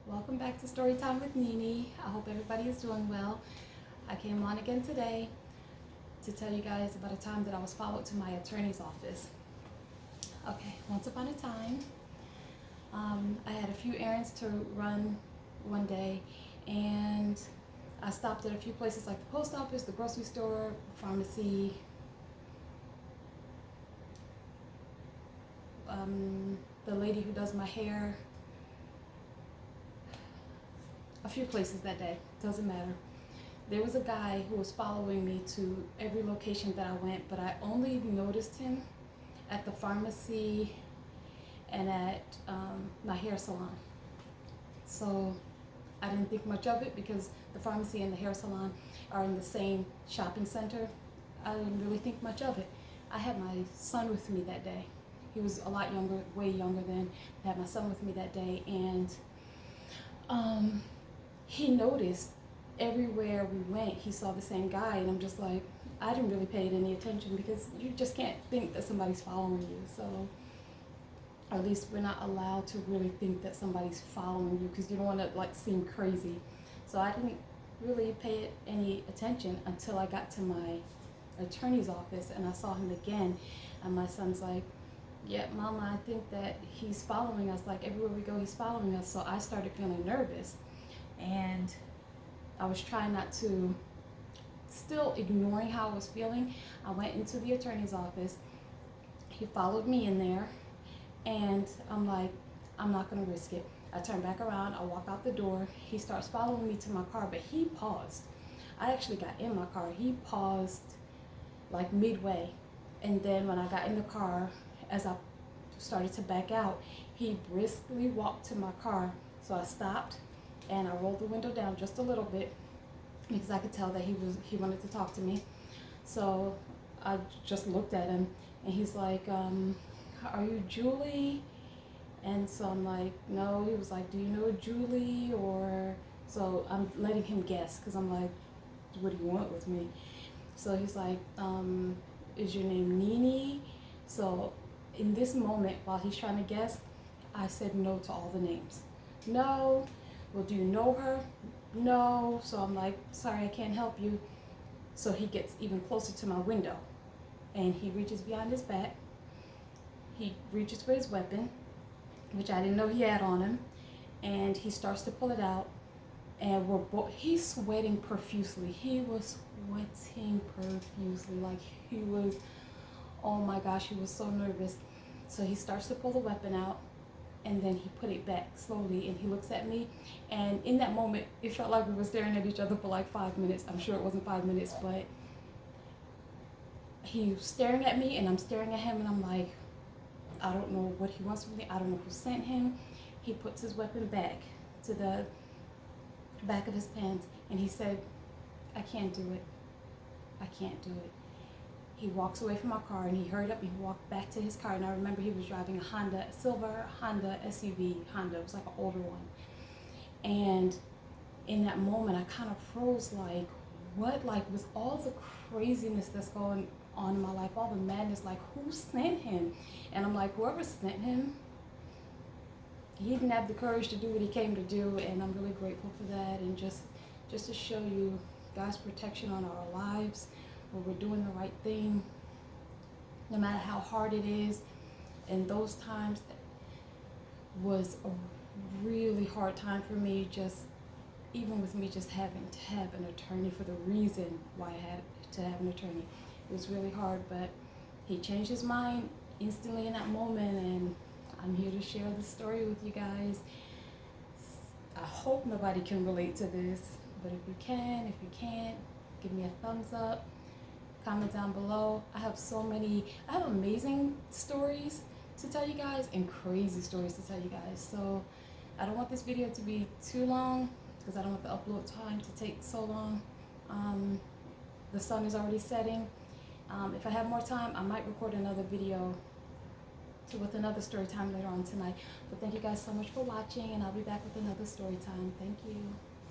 Welcome back to Storytime with Nini. I hope everybody is doing well. I came on again today to tell you guys about a time that I was followed to my attorney's office. Okay, once upon a time, I had a few errands to run one day, and I stopped at a few places like the post office, the grocery store, pharmacy, the lady who does my hair, a few places that day, doesn't matter. There was a guy who was following me to every location that I went, but I only noticed him at the pharmacy and at my hair salon. So I didn't think much of it because the pharmacy and the hair salon are in the same shopping center. I didn't really think much of it. I had my son with me that day. He was a lot younger, way younger than. I had my son with me that day, and he noticed everywhere we went, he saw the same guy, and I'm just like, I didn't really pay it any attention because you just can't think that somebody's following you. So, or at least we're not allowed to really think that somebody's following you because you don't want to like seem crazy. So I didn't really pay it any attention until I got to my attorney's office and I saw him again, and my son's like, yeah, Mama, I think that he's following us. Like everywhere we go, he's following us. So I started feeling nervous, and I was trying not to, still ignoring how I was feeling. I went into the attorney's office. He followed me in there, and I'm like, I'm not gonna risk it. I turn back around, I walk out the door. He starts following me to my car, but he paused. I actually got in my car. He paused like midway. And then when I got in the car, as I started to back out, he briskly walked to my car. So I stopped and I rolled the window down just a little bit because I could tell that he wanted to talk to me. So I just looked at him, and he's like, are you Julie? And so I'm like, no. He was like, do you know Julie? Or so I'm letting him guess because I'm like, what do you want with me? So he's like, is your name Nini? So in this moment, while he's trying to guess, I said no to all the names. No. Well, do you know her? No. So I'm like, sorry, I can't help you. So he gets even closer to my window, and he reaches behind his back. He reaches for his weapon, which I didn't know he had on him, and he starts to pull it out, and he's sweating profusely. He was sweating profusely, like he was, oh my gosh, he was so nervous. So he starts to pull the weapon out, and then he put it back slowly, and he looks at me, and in that moment it felt like we were staring at each other for like 5 minutes. I'm sure it wasn't 5 minutes, but he was staring at me and I'm staring at him, and I'm like, I don't know what he wants from me. I don't know who sent him. He puts his weapon back to the back of his pants, and he said, I can't do it. I can't do it. He walks away from my car, and he hurried up and he walked back to his car. And I remember he was driving a silver Honda SUV. It was like an older one. And in that moment, I kind of froze, like, what? Like, with all the craziness that's going on in my life, all the madness, like, who sent him? And I'm like, whoever sent him, he didn't have the courage to do what he came to do, and I'm really grateful for that. And just to show you God's protection on our lives, where we're doing the right thing, no matter how hard it is. And those times was a really hard time for me, just even with me just having to have an attorney for the reason why I had to have an attorney. It was really hard, but he changed his mind instantly in that moment, and I'm here to share the story with you guys. I hope nobody can relate to this, but if you can, if you can't, give me a thumbs up, comment down below. I have amazing stories to tell you guys and crazy stories to tell you guys. So I don't want this video to be too long because I don't want the upload time to take so long. The sun is already setting. If I have more time, I might record another video with another story time later on tonight. But thank you guys so much for watching, and I'll be back with another story time. Thank you.